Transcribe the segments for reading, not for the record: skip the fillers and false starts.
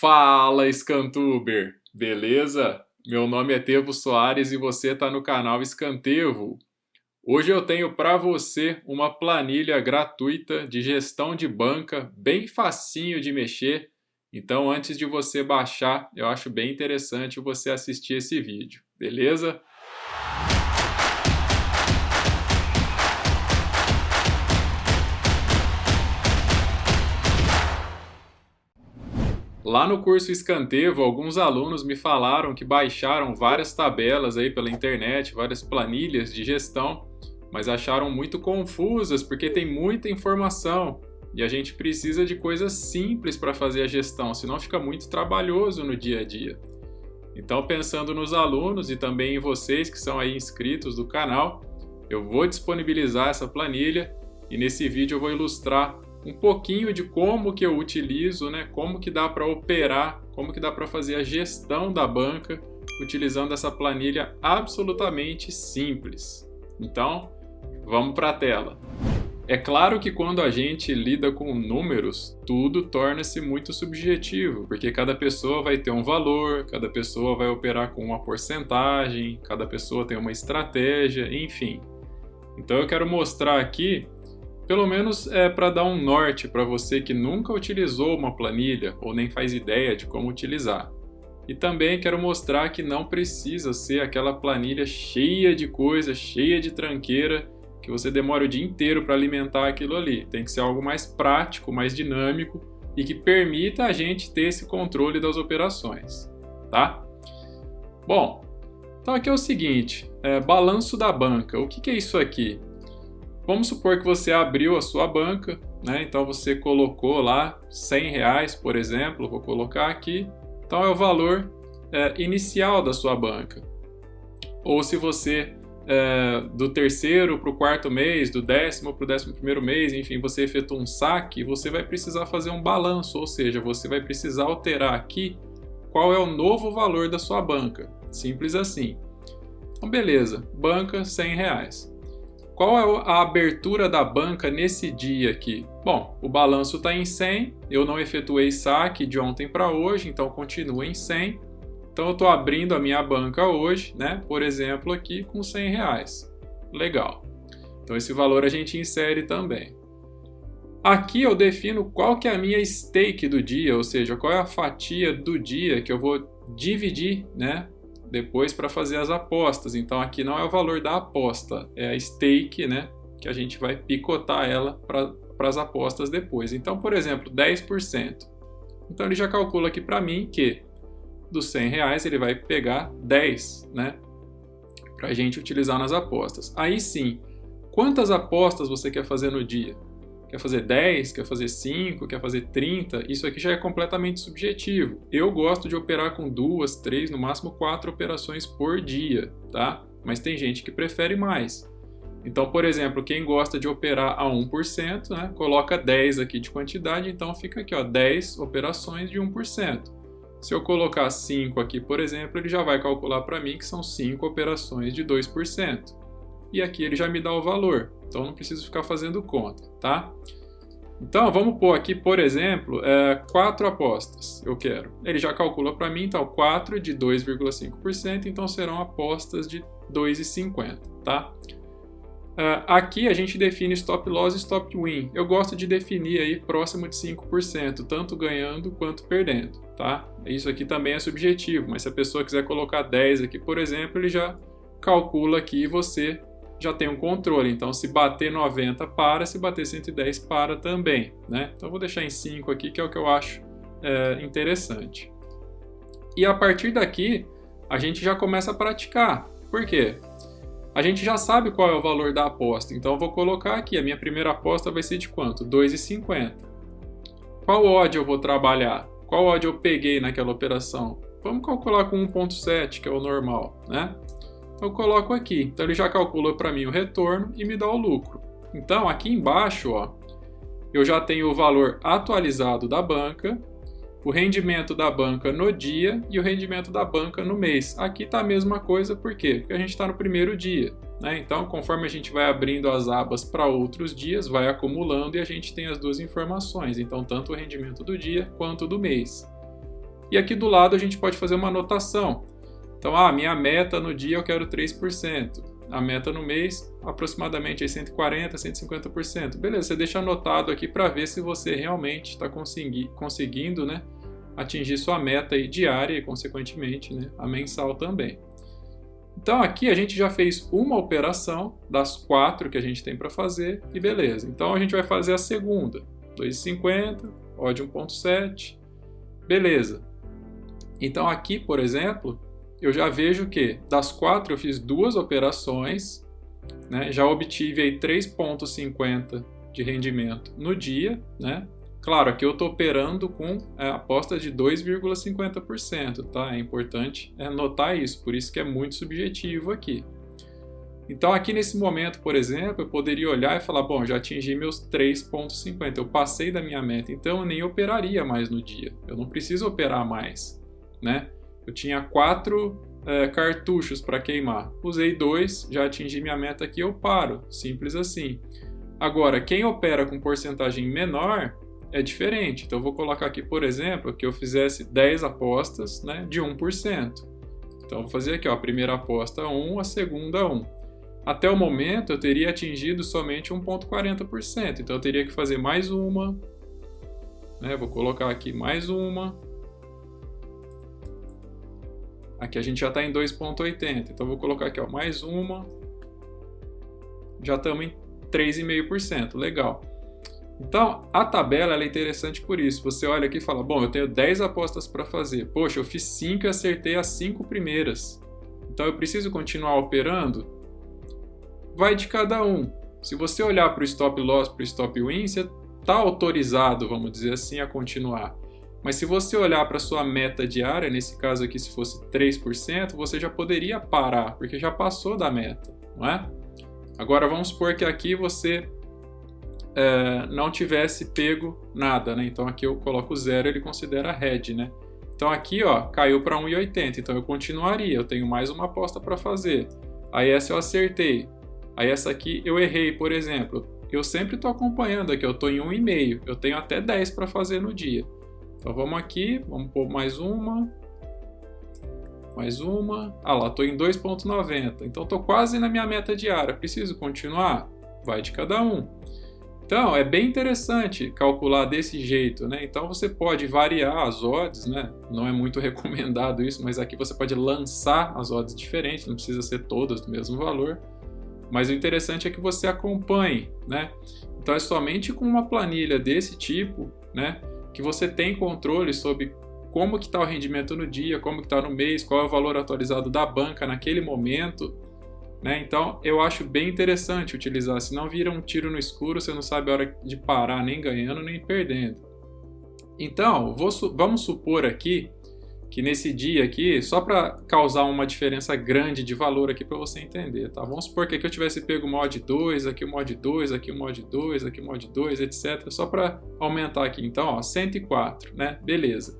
Fala, Scantuber! Beleza? Meu nome é Tevo Soares e você está no canal Scantevo. Hoje eu tenho para você uma planilha gratuita de gestão de banca, bem facinho de mexer. Então, antes de você baixar, eu acho bem interessante você assistir esse vídeo, beleza? Lá no curso Scantevo, alguns alunos me falaram que baixaram várias tabelas aí pela internet, várias planilhas de gestão, mas acharam muito confusas porque tem muita informação e a gente precisa de coisas simples para fazer a gestão, senão fica muito trabalhoso no dia a dia. Então, pensando nos alunos e também em vocês que são aí inscritos do canal, eu vou disponibilizar essa planilha e nesse vídeo eu vou ilustrar um pouquinho de como que eu utilizo, como que dá para operar, como que dá para fazer a gestão da banca utilizando essa planilha absolutamente simples. Então, vamos para a tela. É claro que quando a gente lida com números, tudo torna-se muito subjetivo, porque cada pessoa vai ter um valor, cada pessoa vai operar com uma porcentagem, cada pessoa tem uma estratégia, enfim. Então eu quero mostrar aqui pelo menos para dar um norte para você que nunca utilizou uma planilha ou nem faz ideia de como utilizar. E também quero mostrar que não precisa ser aquela planilha cheia de coisa, cheia de tranqueira, que você demora o dia inteiro para alimentar aquilo ali. Tem que ser algo mais prático, mais dinâmico e que permita a gente ter esse controle das operações, tá? Bom, então aqui é o seguinte, balanço da banca. O que é isso aqui? Vamos supor que você abriu a sua banca, então você colocou lá R$100, por exemplo, vou colocar aqui. Então é o valor inicial da sua banca. Ou se você, do terceiro para o quarto mês, do 10º para o 11º mês, enfim, você efetua um saque, você vai precisar fazer um balanço, ou seja, você vai precisar alterar aqui qual é o novo valor da sua banca. Simples assim. Então beleza, banca R$100. Qual é a abertura da banca nesse dia aqui? Bom, o balanço está em 100, eu não efetuei saque de ontem para hoje, então continua em 100. Então eu estou abrindo a minha banca hoje, por exemplo, aqui com R$100. Legal. Então esse valor a gente insere também. Aqui eu defino qual que é a minha stake do dia, ou seja, qual é a fatia do dia que eu vou dividir, depois para fazer as apostas. Então aqui não é o valor da aposta, é a stake, que a gente vai picotar ela para as apostas depois. Então, por exemplo, 10%. Então ele já calcula aqui para mim que dos R$100 ele vai pegar 10, para a gente utilizar nas apostas. Aí sim, quantas apostas você quer fazer no dia? Quer fazer 10, quer fazer 5, quer fazer 30? Isso aqui já é completamente subjetivo. Eu gosto de operar com 2, 3, no máximo 4 operações por dia, tá? Mas tem gente que prefere mais. Então, por exemplo, quem gosta de operar a 1%, coloca 10 aqui de quantidade, então fica aqui, 10 operações de 1%. Se eu colocar 5 aqui, por exemplo, ele já vai calcular para mim que são 5 operações de 2%. E aqui ele já me dá o valor, então não preciso ficar fazendo conta, tá? Então vamos pôr aqui, por exemplo, 4 apostas, eu quero. Ele já calcula para mim, então 4 de 2,5%, então serão apostas de 2,50, tá? Aqui a gente define stop loss e stop win. Eu gosto de definir aí próximo de 5%, tanto ganhando quanto perdendo, tá? Isso aqui também é subjetivo, mas se a pessoa quiser colocar 10 aqui, por exemplo, ele já calcula aqui e você já tem um controle, então se bater 90 para, se bater 110 para também, Então eu vou deixar em 5 aqui, que é o que eu acho interessante. E a partir daqui, a gente já começa a praticar. Por quê? A gente já sabe qual é o valor da aposta, então eu vou colocar aqui, a minha primeira aposta vai ser de quanto? 2,50. Qual odd eu vou trabalhar? Qual odd eu peguei naquela operação? Vamos calcular com 1,7, que é o normal, Eu coloco aqui, então ele já calcula para mim o retorno e me dá o lucro. Então aqui embaixo, eu já tenho o valor atualizado da banca, o rendimento da banca no dia e o rendimento da banca no mês. Aqui está a mesma coisa, por quê? Porque a gente está no primeiro dia, Então, conforme a gente vai abrindo as abas para outros dias, vai acumulando e a gente tem as duas informações. Então, tanto o rendimento do dia quanto do mês. E aqui do lado a gente pode fazer uma anotação. Então, minha meta no dia eu quero 3%. A meta no mês, aproximadamente 140%, 150%. Beleza, você deixa anotado aqui para ver se você realmente está conseguindo, né, atingir sua meta aí diária e, consequentemente, né, a mensal também. Então, aqui a gente já fez uma operação das 4 que a gente tem para fazer e beleza. Então, a gente vai fazer a segunda. 2,50, odd 1,7, beleza. Então, aqui, por exemplo, eu já vejo que das 4 eu fiz 2 operações, né? Já obtive aí 3,50 de rendimento no dia, né? Claro, aqui eu estou operando com aposta de 2,50%, tá? É importante notar isso, por isso que é muito subjetivo aqui. Então aqui nesse momento, por exemplo, eu poderia olhar e falar, bom, já atingi meus 3,50, eu passei da minha meta, então eu nem operaria mais no dia, eu não preciso operar mais, né? Eu tinha 4 cartuchos para queimar, usei 2, já atingi minha meta aqui, eu paro, simples assim. Agora, quem opera com porcentagem menor é diferente, então eu vou colocar aqui, por exemplo, que eu fizesse 10 apostas, né, de 1%. Então eu vou fazer aqui, ó, a primeira aposta 1, a segunda 1. Até o momento eu teria atingido somente 1,40%, então eu teria que fazer mais uma, né, vou colocar aqui mais uma. Aqui a gente já está em 2,80, então eu vou colocar aqui, ó, mais uma. Já estamos em 3,5%, legal. Então, a tabela ela é interessante por isso. Você olha aqui e fala, bom, eu tenho 10 apostas para fazer. Poxa, eu fiz 5 e acertei as 5 primeiras. Então, eu preciso continuar operando? Vai de cada um. Se você olhar para o stop loss, para o stop win, você está autorizado, vamos dizer assim, a continuar. Mas se você olhar para a sua meta diária, nesse caso aqui, se fosse 3%, você já poderia parar, porque já passou da meta, não é? Agora, vamos supor que aqui você não tivesse pego nada, né? Então aqui eu coloco 0, ele considera head, né? Então aqui, ó, caiu para 1,80, então eu continuaria, eu tenho mais uma aposta para fazer. Aí essa eu acertei. Aí essa aqui eu errei, por exemplo. Eu sempre estou acompanhando aqui, eu estou em 1,5, eu tenho até 10 para fazer no dia. Então vamos aqui, vamos pôr mais uma. Mais uma. Ah lá, estou em 2,90, então estou quase na minha meta diária. Preciso continuar? Vai de cada um. Então, é bem interessante calcular desse jeito, né? Então, você pode variar as odds, né? Não é muito recomendado isso, mas aqui você pode lançar as odds diferentes, não precisa ser todas do mesmo valor. Mas o interessante é que você acompanhe, né? Então, é somente com uma planilha desse tipo, né, que você tem controle sobre como que está o rendimento no dia, como que está no mês, qual é o valor atualizado da banca naquele momento, né? Então, eu acho bem interessante utilizar, senão vira um tiro no escuro, você não sabe a hora de parar, nem ganhando, nem perdendo. Então, vamos supor aqui, que nesse dia aqui, só para causar uma diferença grande de valor aqui para você entender, tá? Vamos supor que aqui eu tivesse pego o mod 2, aqui o mod 2, aqui o mod 2, aqui o mod 2, etc. Só para aumentar aqui. Então, ó, 104, né? Beleza.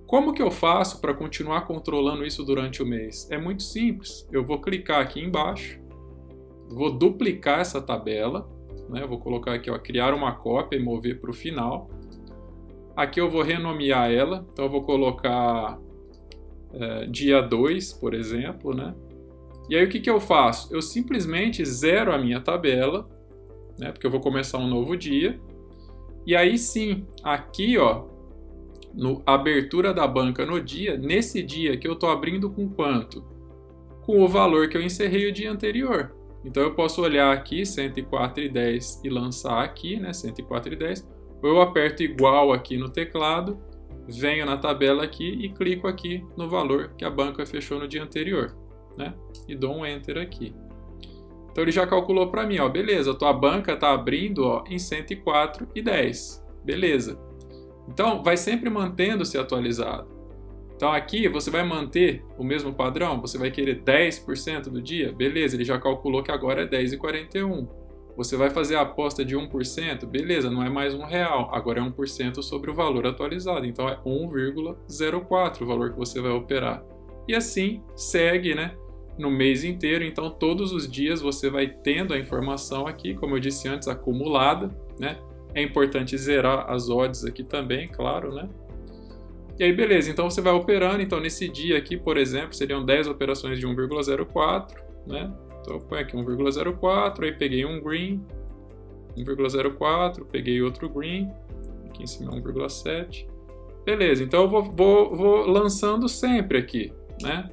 Como que eu faço para continuar controlando isso durante o mês? É muito simples. Eu vou clicar aqui embaixo, vou duplicar essa tabela, né? Eu vou colocar aqui, ó, criar uma cópia e mover para o final. Aqui eu vou renomear ela, então eu vou colocar dia 2, por exemplo, né? E aí o que eu faço? Eu simplesmente zero a minha tabela, né? Porque eu vou começar um novo dia. E aí sim, aqui, ó, no abertura da banca no dia, nesse dia que eu estou abrindo com quanto? Com o valor que eu encerrei o dia anterior. Então eu posso olhar aqui 104,10 e lançar aqui, né, 104,10, ou eu aperto igual aqui no teclado, venho na tabela aqui e clico aqui no valor que a banca fechou no dia anterior, né, e dou um Enter aqui. Então ele já calculou para mim, ó, beleza, a tua banca está abrindo, ó, em 104,10, beleza. Então, vai sempre mantendo-se atualizado. Então, aqui você vai manter o mesmo padrão, você vai querer 10% do dia? Beleza, ele já calculou que agora é 10,41. Você vai fazer a aposta de 1%? Beleza, não é mais R$1, agora é 1% sobre o valor atualizado. Então, é 1,04 o valor que você vai operar. E assim, segue, né, no mês inteiro. Então, todos os dias você vai tendo a informação aqui, como eu disse antes, acumulada, né? É importante zerar as odds aqui também, claro, né? E aí, beleza, então você vai operando. Então, nesse dia aqui, por exemplo, seriam 10 operações de 1,04, né? Então, eu ponho aqui 1,04, aí peguei um green, 1,04, peguei outro green, aqui em cima 1,7. Beleza, então eu vou lançando sempre aqui, né?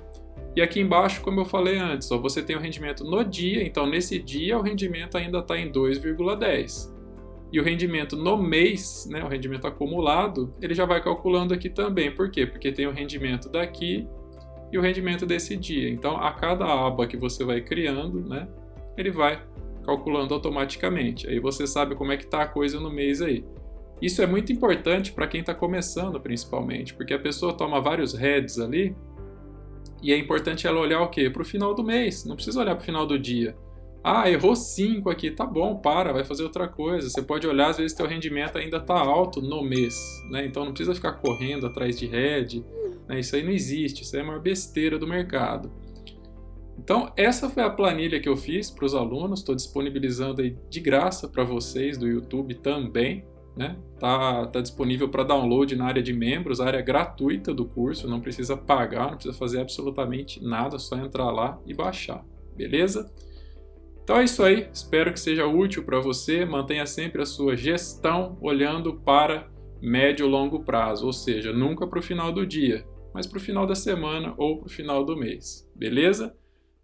E aqui embaixo, como eu falei antes, ó, você tem o rendimento no dia, então nesse dia o rendimento ainda está em 2,10. E o rendimento no mês, né, o rendimento acumulado, ele já vai calculando aqui também. Por quê? Porque tem o rendimento daqui e o rendimento desse dia. Então, a cada aba que você vai criando, né, ele vai calculando automaticamente. Aí você sabe como é que está a coisa no mês aí. Isso é muito importante para quem está começando, principalmente, porque a pessoa toma vários heads ali e é importante ela olhar o quê? Para o final do mês, não precisa olhar para o final do dia. Ah, errou 5 aqui, tá bom, vai fazer outra coisa. Você pode olhar, às vezes teu rendimento ainda está alto no mês, né? Então não precisa ficar correndo atrás de head, né? Isso aí não existe, isso aí é uma besteira do mercado. Então essa foi a planilha que eu fiz para os alunos, estou disponibilizando aí de graça para vocês do YouTube também, né? Tá disponível para download na área de membros, área gratuita do curso, não precisa pagar, não precisa fazer absolutamente nada, só entrar lá e baixar, beleza? Então é isso aí, espero que seja útil para você, mantenha sempre a sua gestão olhando para médio e longo prazo, ou seja, nunca para o final do dia, mas para o final da semana ou para o final do mês, beleza?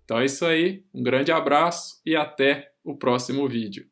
Então é isso aí, um grande abraço e até o próximo vídeo.